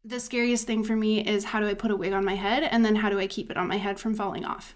The scariest thing for me is how do I put a wig on my head, and then how do I keep it on my head from falling off?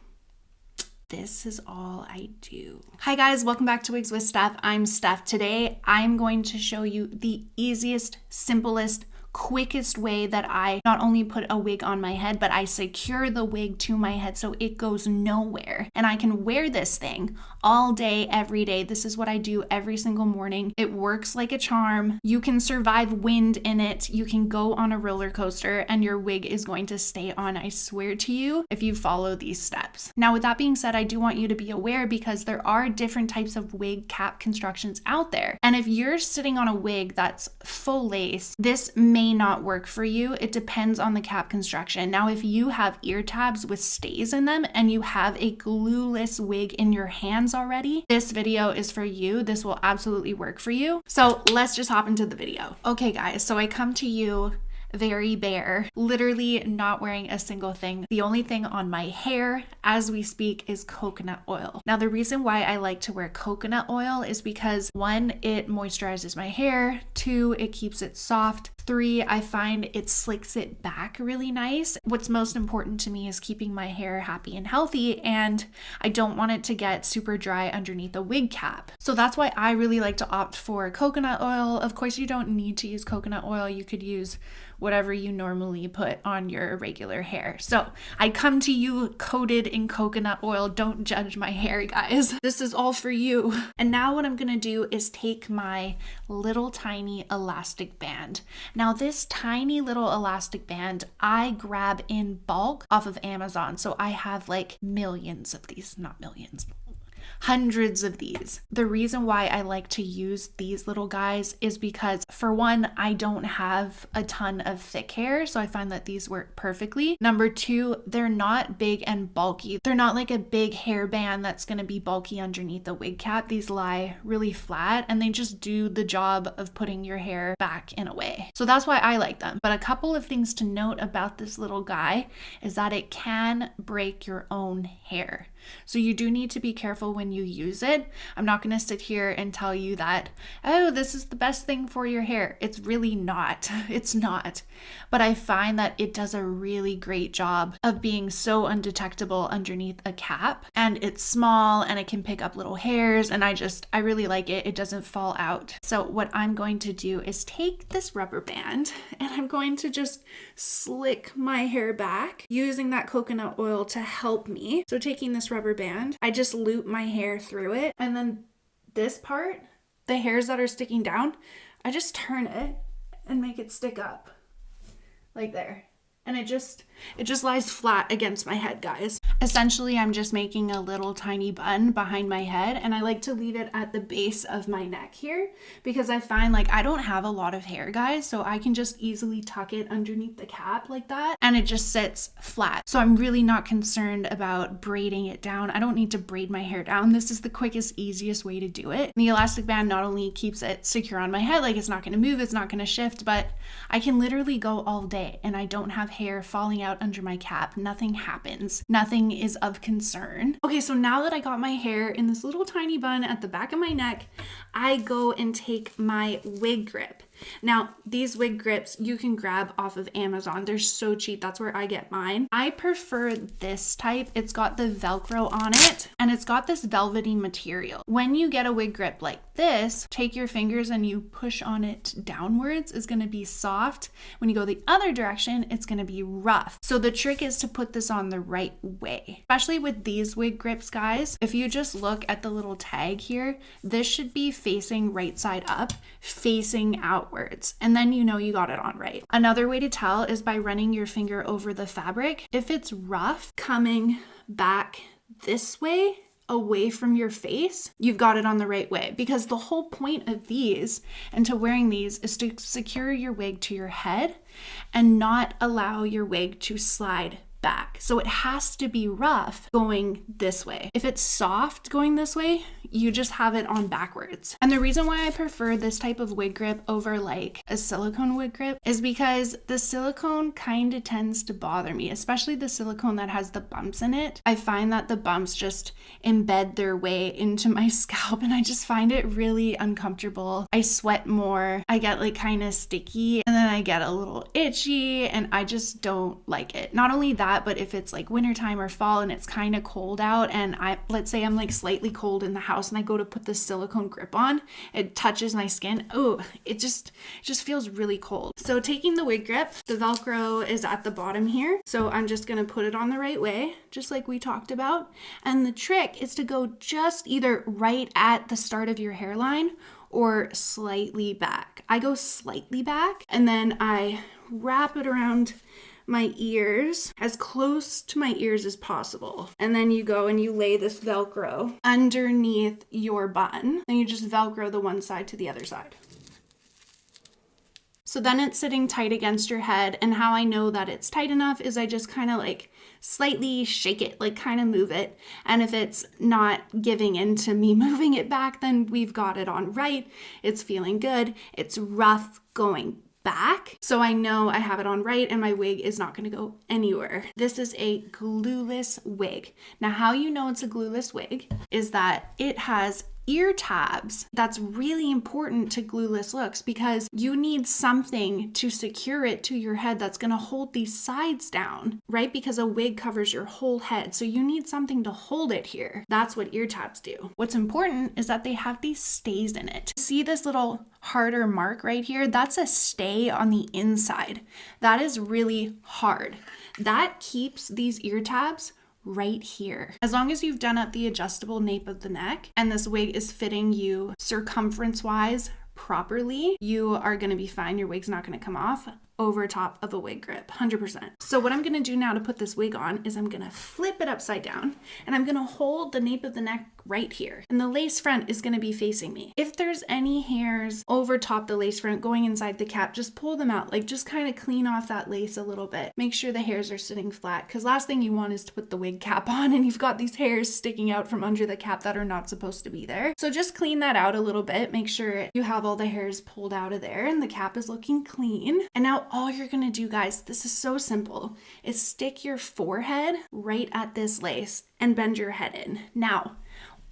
This is all I do. Hi guys, welcome back to Wigs with Steph. I'm Steph. Today, I'm going to show you the easiest, simplest, quickest way that I not only put a wig on my head, but I secure the wig to my head so it goes nowhere. And I can wear this thing all day, every day. This is what I do every single morning. It works like a charm. You can survive wind in it. You can go on a roller coaster and your wig is going to stay on, I swear to you, if you follow these steps. Now, with that being said, I do want you to be aware because there are different types of wig cap constructions out there. And if you're sitting on a wig that's full lace, this may not work for you. It depends on the cap construction. Now, if you have ear tabs with stays in them and you have a glueless wig in your hands already, this video is for you. This will absolutely work for you. So let's just hop into the video. Okay guys, so I come to you very bare, literally not wearing a single thing. The only thing on my hair as we speak is coconut oil. Now, the reason why I like to wear coconut oil is because 1, it moisturizes my hair, 2, it keeps it soft, 3, I find it slicks it back really nice. What's most important to me is keeping my hair happy and healthy, and I don't want it to get super dry underneath the wig cap. So that's why I really like to opt for coconut oil. Of course, you don't need to use coconut oil. You could use whatever you normally put on your regular hair. So I come to you coated in coconut oil. Don't judge my hair, guys. This is all for you. And now what I'm gonna do is take my little tiny elastic band. Now this tiny little elastic band, I grab in bulk off of Amazon. So I have like millions of these, not millions, hundreds of these. The reason why I like to use these little guys is because, for one, I don't have a ton of thick hair, so I find that these work perfectly. Number 2, they're not big and bulky. They're not like a big hairband that's gonna be bulky underneath the wig cap. These lie really flat and they just do the job of putting your hair back in a way. So that's why I like them. But a couple of things to note about this little guy is that it can break your own hair. So you do need to be careful when you use it. I'm not going to sit here and tell you that, oh, this is the best thing for your hair. It's really not. It's not. But I find that it does a really great job of being so undetectable underneath a cap. And it's small and it can pick up little hairs. And I really like it. It doesn't fall out. So what I'm going to do is take this rubber band and I'm going to just slick my hair back using that coconut oil to help me. So taking this rubber band, I just loop my hair through it, and then this part, the hairs that are sticking down, I just turn it and make it stick up like there. And it just lies flat against my head, guys. Essentially, I'm just making a little tiny bun behind my head, and I like to leave it at the base of my neck here because I find like I don't have a lot of hair, guys, so I can just easily tuck it underneath the cap like that, and it just sits flat. So I'm really not concerned about braiding it down. I don't need to braid my hair down. This is the quickest, easiest way to do it. The elastic band not only keeps it secure on my head, like it's not going to move, it's not going to shift, but I can literally go all day and I don't have hair falling out under my cap. Nothing happens. Nothing is of concern. Okay, so now that I got my hair in this little tiny bun at the back of my neck, I go and take my wig grip. Now, these wig grips you can grab off of Amazon. They're so cheap. That's where I get mine. I prefer this type. It's got the Velcro on it and it's got this velvety material. When you get a wig grip like this, take your fingers and you push on it downwards. It's going to be soft. When you go the other direction, it's going to be rough. So the trick is to put this on the right way, especially with these wig grips, guys. If you just look at the little tag here, this should be facing right side up, facing outwards, and then you know you got it on right. Another way to tell is by running your finger over the fabric. If it's rough coming back this way, away from your face, you've got it on the right way, because the whole point of these and to wearing these is to secure your wig to your head and not allow your wig to slide back. So it has to be rough going this way. If it's soft going this way, you just have it on backwards. And the reason why I prefer this type of wig grip over like a silicone wig grip is because the silicone kind of tends to bother me, especially the silicone that has the bumps in it. I find that the bumps just embed their way into my scalp and I just find it really uncomfortable. I sweat more, I get like kind of sticky, and then I get a little itchy, and I just don't like it. Not only that, but if it's like wintertime or fall and it's kind of cold out, and let's say I'm like slightly cold in the house and I go to put the silicone grip on, it touches my skin. Oh, it just feels really cold. So taking the wig grip, the Velcro is at the bottom here. So I'm just gonna put it on the right way, just like we talked about. And the trick is to go just either right at the start of your hairline or slightly back. I go slightly back and then I wrap it around my ears, as close to my ears as possible. And then you go and you lay this Velcro underneath your bun, and you just Velcro the one side to the other side. So then it's sitting tight against your head, and how I know that it's tight enough is I just kind of like slightly shake it, like kind of move it. And if it's not giving in to me moving it back, then we've got it on right. It's feeling good. It's rough going back, so I know I have it on right and my wig is not going to go anywhere. This is a glueless wig. Now, how you know it's a glueless wig is that it has ear tabs. That's really important to glueless looks because you need something to secure it to your head that's going to hold these sides down, right? Because a wig covers your whole head, so you need something to hold it here. That's what ear tabs do. What's important is that they have these stays in it. See this little harder mark right here? That's a stay on the inside. That is really hard. That keeps these ear tabs right here. As long as you've done up the adjustable nape of the neck and this wig is fitting you circumference wise properly, you are going to be fine. Your wig's not going to come off over top of a wig grip, 100%. So what I'm going to do now to put this wig on is I'm going to flip it upside down and I'm going to hold the nape of the neck right here. And the lace front is going to be facing me. If there's any hairs over top the lace front going inside the cap, just pull them out. Like just kind of clean off that lace a little bit. Make sure the hairs are sitting flat, because last thing you want is to put the wig cap on and you've got these hairs sticking out from under the cap that are not supposed to be there. So just clean that out a little bit. Make sure you have all the hairs pulled out of there and the cap is looking clean. And now all you're going to do, guys, this is so simple, is stick your forehead right at this lace and bend your head in. Now,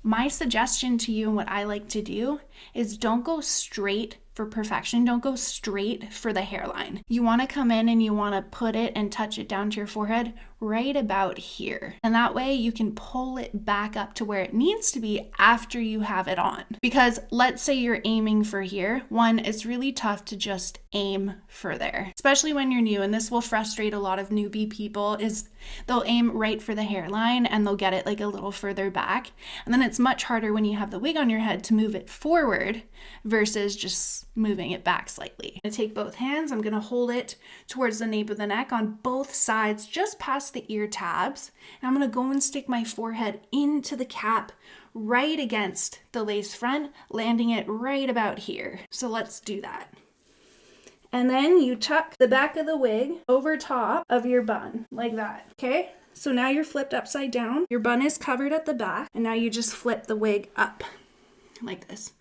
my suggestion to you and what I like to do is don't go straight for perfection. Don't go straight for the hairline. You want to come in and you want to put it and touch it down to your forehead right about here. And that way you can pull it back up to where it needs to be after you have it on. Because let's say you're aiming for here. One, it's really tough to just aim for there, especially when you're new. And this will frustrate a lot of newbie people, is they'll aim right for the hairline and they'll get it like a little further back. And then it's much harder when you have the wig on your head to move it forward versus just moving it back slightly. I'm going to take both hands. I'm going to hold it towards the nape of the neck on both sides, just past the ear tabs. And I'm going to go and stick my forehead into the cap right against the lace front, landing it right about here. So let's do that. And then you tuck the back of the wig over top of your bun like that. Okay? So now you're flipped upside down. Your bun is covered at the back. And now you just flip the wig up like this.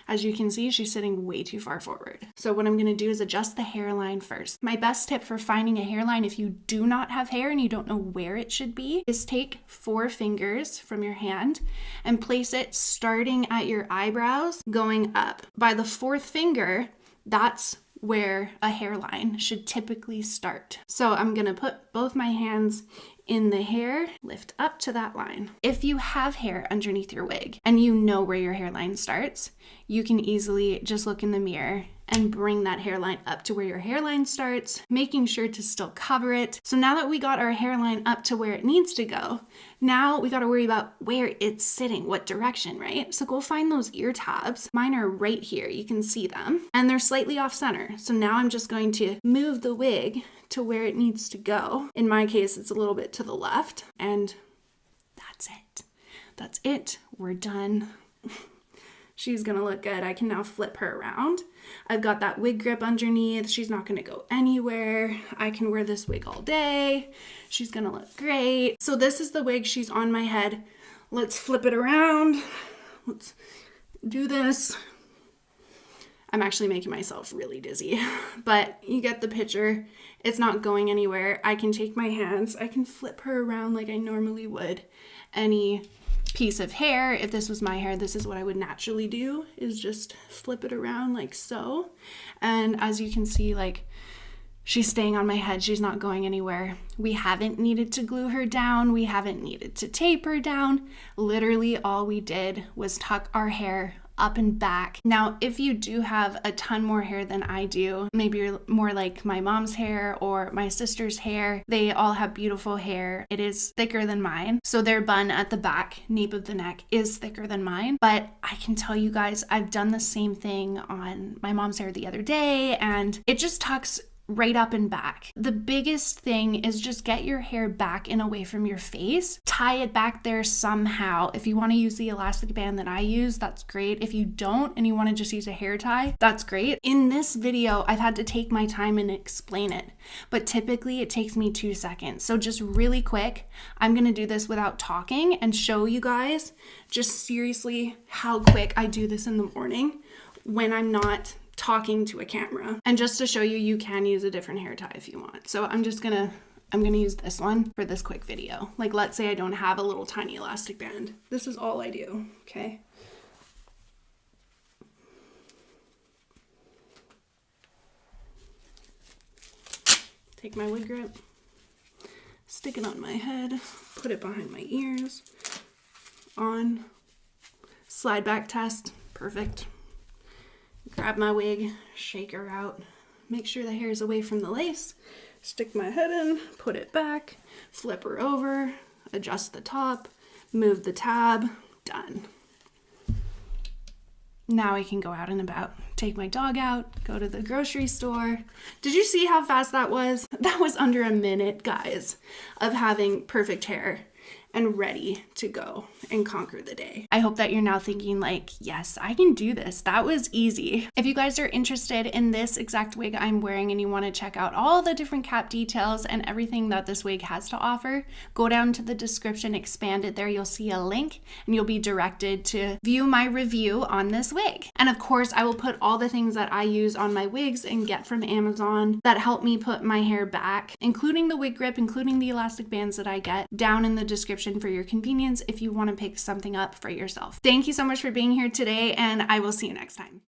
As you can see, she's sitting way too far forward. So what I'm going to do is adjust the hairline first. My best tip for finding a hairline if you do not have hair and you don't know where it should be is take 4 fingers from your hand and place it starting at your eyebrows going up. By the 4th finger, that's where a hairline should typically start. So I'm going to put both my hands in the hair, lift up to that line. If you have hair underneath your wig and you know where your hairline starts, you can easily just look in the mirror and bring that hairline up to where your hairline starts, making sure to still cover it. So now that we got our hairline up to where it needs to go, now we got to worry about where it's sitting, what direction, right? So go find those ear tabs. Mine are right here. You can see them and they're slightly off center. So now I'm just going to move the wig to where it needs to go. In my case, it's a little bit to the left, and that's it. That's it. We're done. She's gonna look good. I can now flip her around. I've got that wig grip underneath. She's not gonna go anywhere. I can wear this wig all day. She's gonna look great. So this is the wig. She's on my head. Let's flip it around. Let's do this. I'm actually making myself really dizzy, but you get the picture. It's not going anywhere. I can take my hands, I can flip her around like I normally would any piece of hair. If this was my hair, this is what I would naturally do, is just flip it around like so. And as you can see, like, she's staying on my head. She's not going anywhere. We haven't needed to glue her down. We haven't needed to tape her down. Literally all we did was tuck our hair up and back. Now, if you do have a ton more hair than I do, maybe you're more like my mom's hair or my sister's hair, they all have beautiful hair. It is thicker than mine. So their bun at the back, nape of the neck, is thicker than mine. But I can tell you guys, I've done the same thing on my mom's hair the other day, and it just tucks right up and back. The biggest thing is just get your hair back and away from your face. Tie it back there somehow. If you want to use the elastic band that I use, that's great. If you don't and you want to just use a hair tie, that's great. In this video, I've had to take my time and explain it, but typically it takes me 2 seconds. So just really quick, I'm going to do this without talking and show you guys just seriously how quick I do this in the morning when I'm not talking to a camera. And just to show you, you can use a different hair tie if you want. So I'm gonna use this one for this quick video. Like, let's say I don't have a little tiny elastic band. This is all I do, okay? Take my wig grip, stick it on my head, put it behind my ears, on, slide back test, perfect. Grab my wig, shake her out, make sure the hair is away from the lace, stick my head in, put it back, flip her over, adjust the top, move the tab, done. Now I can go out and about, take my dog out, go to the grocery store. Did you see how fast that was? That was under a minute, guys, of having perfect hair and ready to go and conquer the day. I hope that you're now thinking like, yes, I can do this. That was easy. If you guys are interested in this exact wig I'm wearing and you want to check out all the different cap details and everything that this wig has to offer, go down to the description, expand it there. You'll see a link and you'll be directed to view my review on this wig. And of course, I will put all the things that I use on my wigs and get from Amazon that help me put my hair back, including the wig grip, including the elastic bands that I get, down in the description for your convenience if you want to pick something up for yourself. Thank you so much for being here today, and I will see you next time.